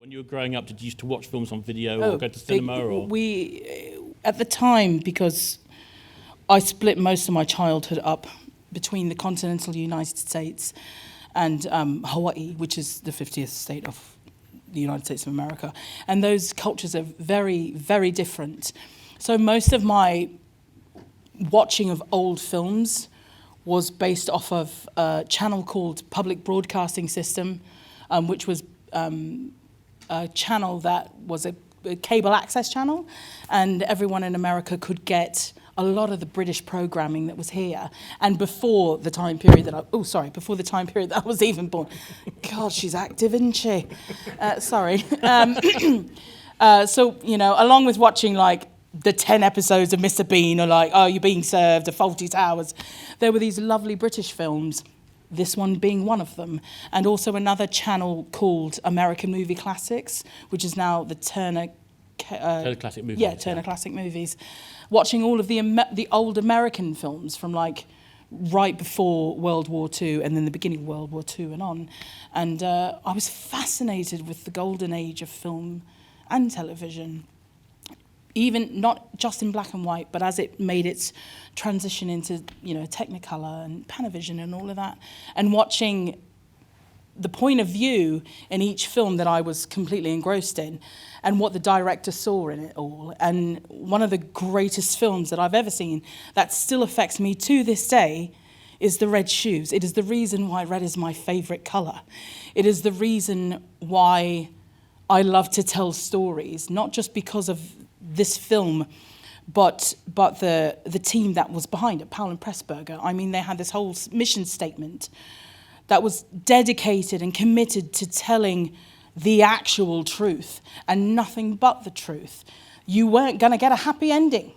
When you were growing up, did you used to watch films on video or go to cinema? At the time, because I split most of my childhood up between the continental United States and Hawaii, which is the 50th state of the United States of America. And those cultures are very, very different. So most of my watching of old films was based off of a channel called Public Broadcasting System, which was a channel that was a cable access channel, and everyone in America could get a lot of the British programming that was here. And before the time period that I was even born. God, she's active, isn't she? Sorry. So, you know, along with watching like the 10 episodes of Mr. Bean, or like, oh, you're being served, a Faulty Towers, there were these lovely British films, this one being one of them, and also another channel called American Movie Classics, which is now the Turner Classic Movies. Yeah, Turner Classic Movies. Watching all of the old American films from like right before World War II and then the beginning of World War II and on. And I was fascinated with the golden age of film and television. Even not just in black and white, but as it made its transition into, you know, Technicolor and Panavision and all of that, and watching the point of view in each film that I was completely engrossed in, and what the director saw in it all. And one of the greatest films that I've ever seen that still affects me to this day is The Red Shoes. It is the reason why red is my favorite color. It is the reason why I love to tell stories, not just because of this film, but the team that was behind it, Powell and Pressburger. I mean, they had this whole mission statement that was dedicated and committed to telling the actual truth and nothing but the truth. You weren't going to get a happy ending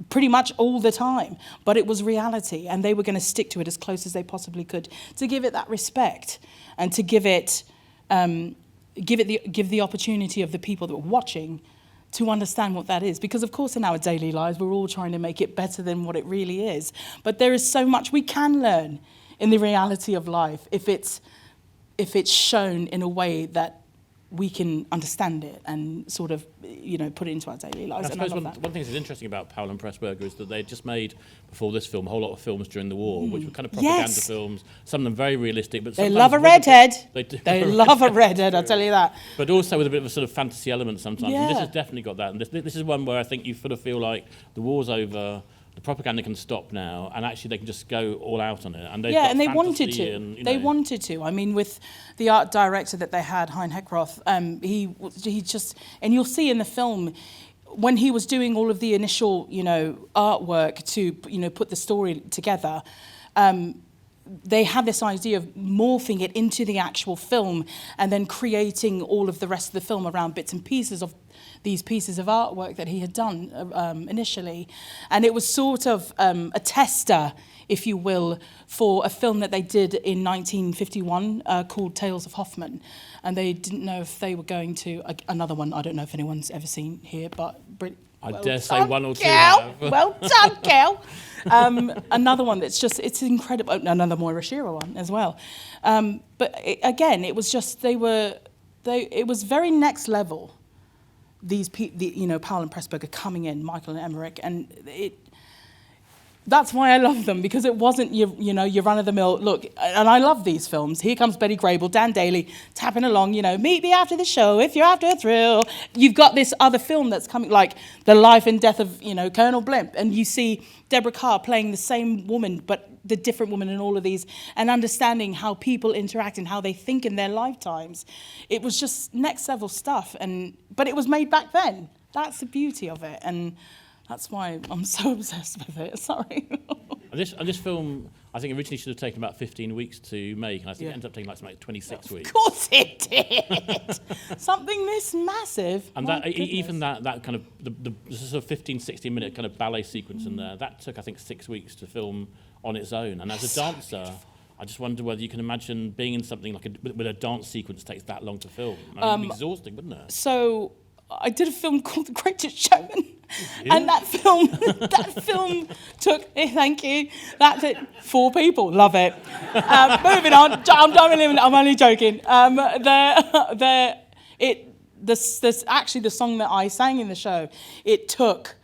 pretty much all the time, but it was reality, and they were going to stick to it as close as they possibly could to give it that respect and to give the opportunity of the people that were watching to understand what that is. Because of course in our daily lives we're all trying to make it better than what it really is, but there is so much we can learn in the reality of life if it's shown in a way that we can understand it and sort of, you know, put it into our daily lives. I suppose one thing that's interesting about Powell and Pressburger is that they just made, before this film, a whole lot of films during the war, which were kind of propaganda films, some of them very realistic. But they love a redhead. They love a redhead, I'll tell you that. But also with a bit of a sort of fantasy element sometimes. Yeah. And this has definitely got that. And this is one where I think you sort of feel like the war's over, the propaganda can stop now, and actually they can just go all out on it. And and they wanted to. And, you know, they wanted to. I mean, with the art director that they had, Hein Heckroth, he just, and you'll see in the film, when he was doing all of the initial, you know, artwork to, you know, put the story together, they had this idea of morphing it into the actual film and then creating all of the rest of the film around bits and pieces of these pieces of artwork that he had done initially. And it was sort of a tester, if you will, for a film that they did in 1951 called Tales of Hoffman. And they didn't know if they were going to, another one I don't know if anyone's ever seen here, but I dare say one or two have. Well done, Kel. Another one that's just, it's incredible. Another Moira Shearer one as well. But again, it was just, it was very next level. You know, Powell and Pressburger coming in, Michael and Emmerich, and that's why I love them, because it wasn't your run-of-the-mill, look, and I love these films. Here comes Betty Grable, Dan Daly, tapping along, you know, meet me after the show if you're after a thrill. You've got this other film that's coming, like The Life and Death of, you know, Colonel Blimp, and you see Deborah Carr playing the same woman, but the different woman in all of these, and understanding how people interact and how they think in their lifetimes. It was just next level stuff, but it was made back then. That's the beauty of it, and that's why I'm so obsessed with it. Sorry. And this film, I think originally should have taken about 15 weeks to make, and I think it ended up taking like 26 weeks. Of course it did. Something this massive. And that even that kind of the sort of 15, 16-minute kind of ballet sequence in there, that took I think 6 weeks to film on its own. And as a dancer, I just wonder whether you can imagine being in something like with a dance sequence takes that long to film. It'd be exhausting, wouldn't it? So I did a film called The Greatest Showman. And that film took, thank you, that took 4 people, love it. Moving on, I'm only joking. Actually the song that I sang in the show, it took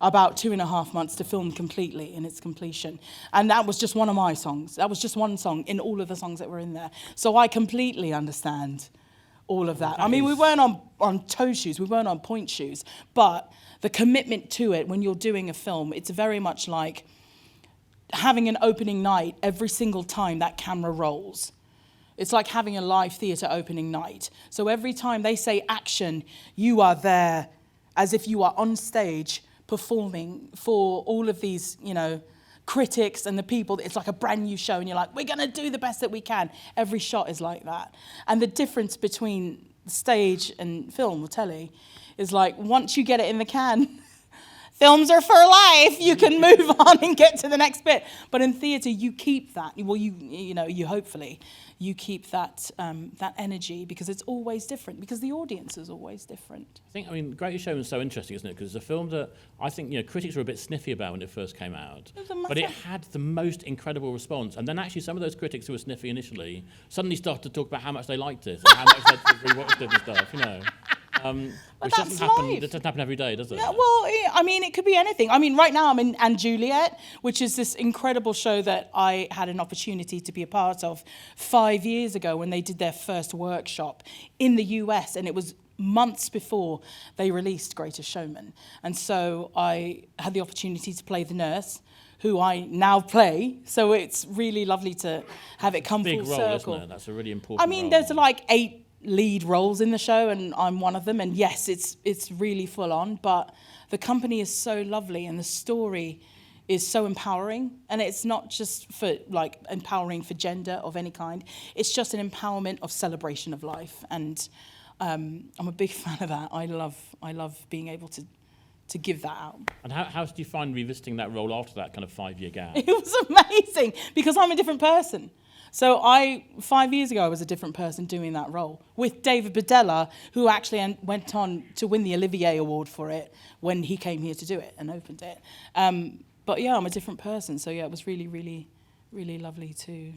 about 2.5 months to film completely in its completion. And that was just one of my songs. That was just one song in all of the songs that were in there. So I completely understand all of that. I mean, we weren't on toe shoes, we weren't on point shoes, but the commitment to it when you're doing a film, it's very much like having an opening night every single time that camera rolls. It's like having a live theatre opening night. So every time they say action, you are there as if you are on stage performing for all of these, critics and the people. It's like a brand new show and you're like, we're going to do the best that we can. Every shot is like that. And the difference between stage and film or telly is like, once you get it in the can, films are for life. You can move on and get to the next bit. But in theatre, you keep that. Well, you hopefully you keep that that energy because it's always different. Because the audience is always different. I mean, Greatest Showman is so interesting, isn't it? Because it's a film that I think critics were a bit sniffy about when it first came out, but it had the most incredible response. And then actually, some of those critics who were sniffy initially suddenly started to talk about how much they liked it and how much they rewatched it and stuff. Which doesn't happen every day, does it? Yeah, well, I mean, it could be anything. I mean, right now I'm in And Juliet, which is this incredible show that I had an opportunity to be a part of 5 years ago when they did their first workshop in the US, and it was months before they released Greatest Showman. And so I had the opportunity to play the nurse, who I now play. So it's really lovely to have it come full circle. Big role, isn't it? That's a really important role. There's like 8 lead roles in the show, and I'm one of them. And yes, it's really full on, but the company is so lovely, and the story is so empowering. And it's not just for like empowering for gender of any kind. It's just an empowerment of celebration of life, and I'm a big fan of that. I love being able to give that out. And how did you find revisiting that role after that kind of 5-year gap? It was amazing because I'm a different person. So 5 years ago, I was a different person doing that role with David Badella, who actually went on to win the Olivier Award for it when he came here to do it and opened it. But yeah, I'm a different person. So yeah, it was really, really, really lovely to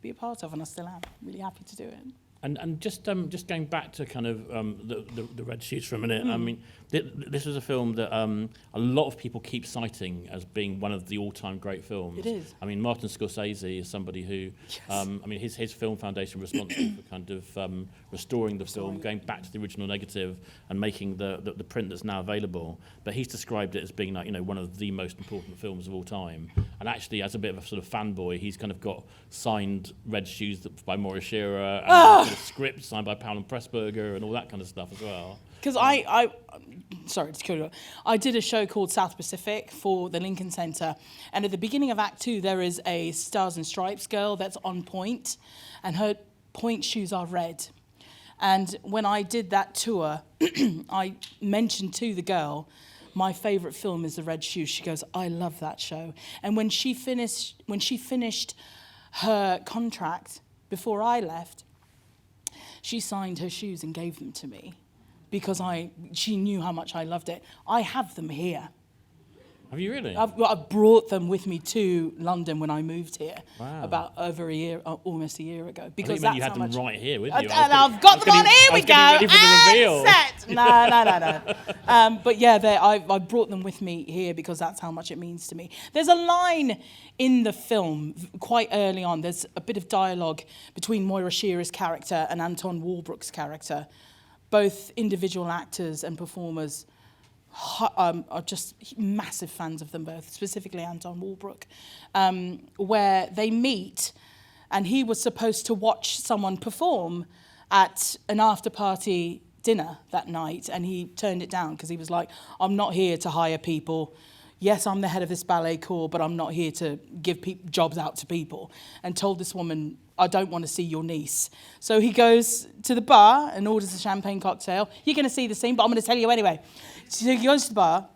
be a part of, and I still am really happy to do it. And just going back to kind of the Red Shoes for a minute, I mean, this was a film that a lot of people keep citing as being one of the all-time great films. It is. I mean, Martin Scorsese is somebody who, yes. His film foundation was responsible for kind of restoring the film, going back to the original negative and making the print that's now available. But he's described it as being like, one of the most important films of all time. And actually, as a bit of a sort of fanboy, he's kind of got signed Red Shoes by Maurice Shearer and script signed by Powell and Pressburger and all that kind of stuff as well. Because sorry to kill you. I did a show called South Pacific for the Lincoln Center, and at the beginning of Act 2, there is a Stars and Stripes girl that's on point, and her point shoes are red. And when I did that tour, I mentioned to the girl, my favourite film is The Red Shoes. She goes, I love that show. And when she finished her contract before I left, she signed her shoes and gave them to me because she knew how much I loved it. I have them here. Have you really? I've brought them with me to London when I moved here. Wow. About over a year, almost a year ago. Because you had them right here with you. And I've got them on. Here we go. And set. No. But yeah, I brought them with me here because that's how much it means to me. There's a line in the film quite early on. There's a bit of dialogue between Moira Shearer's character and Anton Walbrook's character. Both individual actors and performers are just massive fans of them both, specifically Anton Walbrook, where they meet, and he was supposed to watch someone perform at an after-party dinner that night, and he turned it down because he was like, I'm not here to hire people. Yes, I'm the head of this ballet corps, but I'm not here to give jobs out to people. And told this woman, I don't want to see your niece. So he goes to the bar and orders a champagne cocktail. You're going to see the scene, but I'm going to tell you anyway. So he goes to the bar,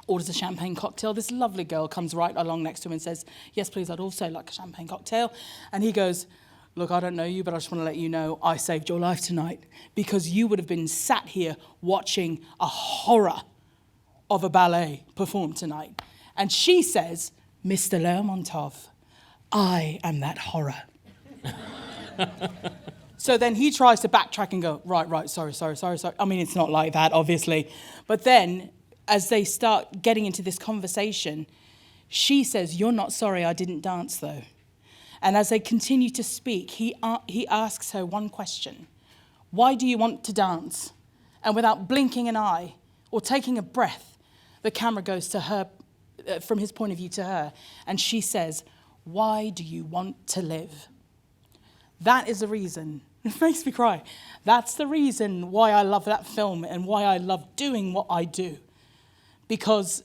orders a champagne cocktail. This lovely girl comes right along next to him and says, yes, please, I'd also like a champagne cocktail. And he goes, look, I don't know you, but I just want to let you know I saved your life tonight because you would have been sat here watching a horror of a ballet performed tonight. And she says, Mr. Lermontov, I am that horror. So then he tries to backtrack and go, right, sorry. I mean, it's not like that, obviously. But then, as they start getting into this conversation, she says, "You're not sorry I didn't dance, though." And as they continue to speak, he asks her one question. "Why do you want to dance?" And without blinking an eye or taking a breath, the camera goes to her, from his point of view to her, and she says, "Why do you want to live?" That is the reason. It makes me cry. That's the reason why I love that film and why I love doing what I do. Because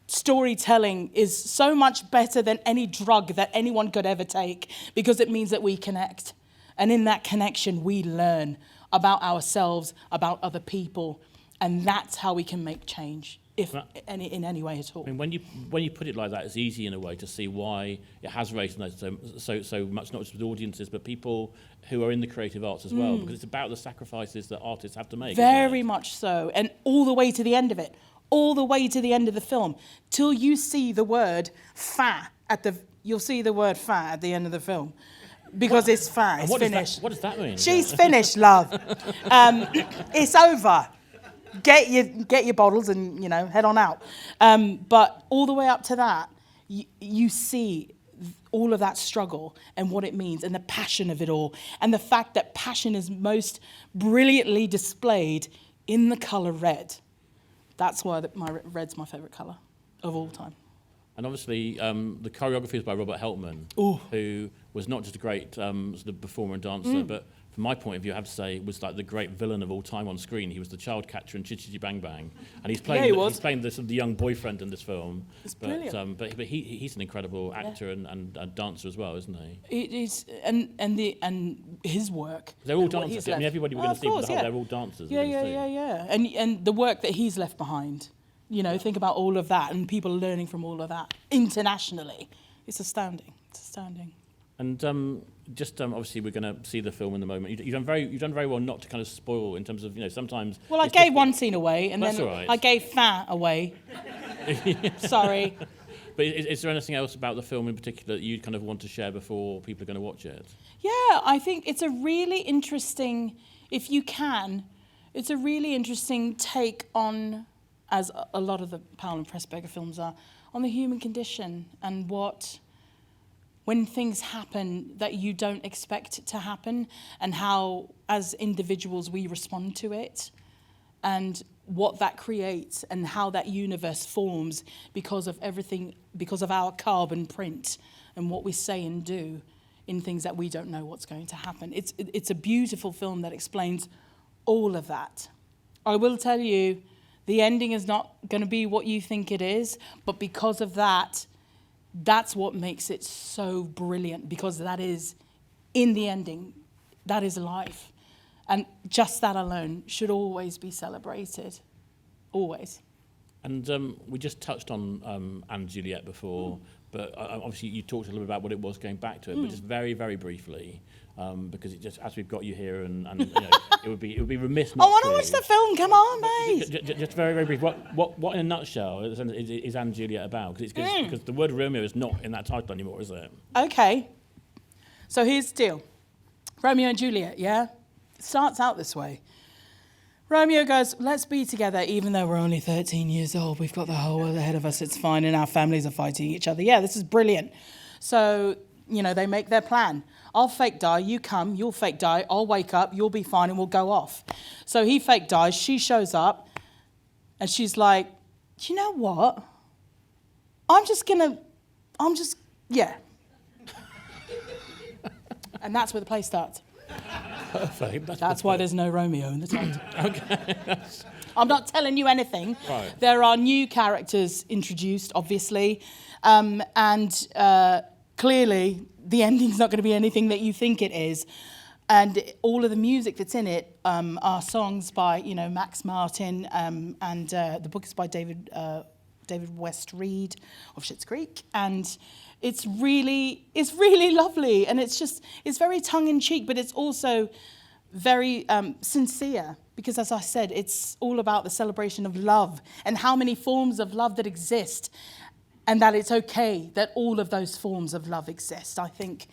storytelling is so much better than any drug that anyone could ever take, because it means that we connect. And in that connection, we learn about ourselves, about other people, and that's how we can make change, if in any way at all. I mean, when you put it like that, it's easy in a way to see why it has resonated so much, not just with audiences, but people who are in the creative arts as well, because it's about the sacrifices that artists have to make. Very much so, and all the way to the end of it, all the way to the end of the film, till you see the word "fa" you'll see the word "fa" at the end of the film. Because it's fine, it's finished. What does that mean? She's finished, love. It's over. Get your bottles and, head on out. But all the way up to that, you see all of that struggle and what it means and the passion of it all. And the fact that passion is most brilliantly displayed in the colour red. That's why red's my favourite colour of all time. And obviously, the choreography is by Robert Helpman, who was not just a great sort of performer and dancer, but from my point of view, I have to say, was like the great villain of all time on screen. He was the child catcher in Chitty Chitty Bang Bang, and he's playing the sort of the young boyfriend in this film. It's brilliant. But he's an incredible actor and dancer as well, isn't he? It is, and his work. They're all dancers. I mean, everybody we're going to see, they're all dancers. Yeah. And the work that he's left behind. Think about all of that and people learning from all of that internationally. It's astounding. And obviously, we're going to see the film in the moment. You've done very well not to kind of spoil in terms of sometimes. Well, I gave one scene away, and then right. I gave "fa" away. Sorry. But is there anything else about the film in particular that you kind of want to share before people are going to watch it? Yeah, I think it's a really interesting, if you can, it's a really interesting take on, as a lot of the Powell and Pressburger films are, on the human condition and when things happen that you don't expect to happen, and how, as individuals, we respond to it, and what that creates, and how that universe forms because of everything, because of our carbon print and what we say and do in things that we don't know what's going to happen. It's a beautiful film that explains all of that. I will tell you, the ending is not going to be what you think it is, but because of that, that's what makes it so brilliant, because that is, in the ending, that is life. And just that alone should always be celebrated. Always. And we just touched on Anne Juliet before, but obviously you talked a little bit about what it was going back to it, but just very, very briefly, because it just, as we've got you here, and it would be remiss not to. I want to watch the film. Come on, mate. Just very, very brief. What in a nutshell is Anne Juliet about? Because the word Romeo is not in that title anymore, is it? Okay. So here's the deal. Romeo and Juliet, yeah? It starts out this way. Romeo goes, "Let's be together, even though we're only 13 years old. We've got the whole world ahead of us. It's fine, and our families are fighting each other. Yeah, this is brilliant." So, they make their plan. I'll fake die, you come, you'll fake die, I'll wake up, you'll be fine, and we'll go off. So he fake dies, she shows up, and she's like, "You know what? Yeah." And that's where the play starts. Perfect. That's why there's no Romeo in the title. Okay. I'm not telling you anything. Right. There are new characters introduced, obviously, and clearly the ending's not going to be anything that you think it is. And all of the music that's in it are songs by, Max Martin, and the book is by David West Reed of Schitt's Creek, and it's really lovely, and it's very tongue-in-cheek, but it's also very sincere, because, as I said, it's all about the celebration of love and how many forms of love that exist, and that it's okay that all of those forms of love exist. I think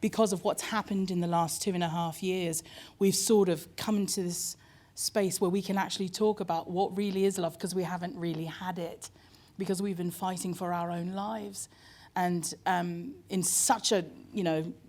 because of what's happened in the last 2.5 years, we've sort of come into this space where we can actually talk about what really is love, because we haven't really had it, because we've been fighting for our own lives, and in such a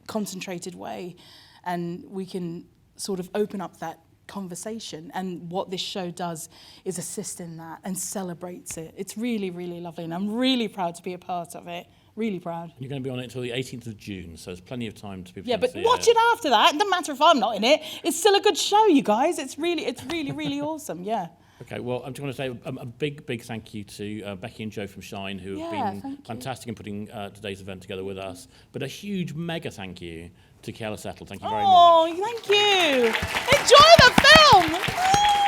concentrated way, and we can sort of open up that conversation. And what this show does is assist in that and celebrates it. It's really, really lovely, and I'm really proud to be a part of it. Really proud. You're going to be on it until the 18th of June, so there's plenty of time to people. Yeah, but see watch it after that. It doesn't matter if I'm not in it. It's still a good show, you guys. It's really, really awesome. Yeah. Okay, well, I'm just going to say a big thank you to Becky and Joe from Shine, who have been fantastic in putting today's event together with us. But a huge mega thank you to Keala Settle. Thank you very much. Oh, thank you. Enjoy the film.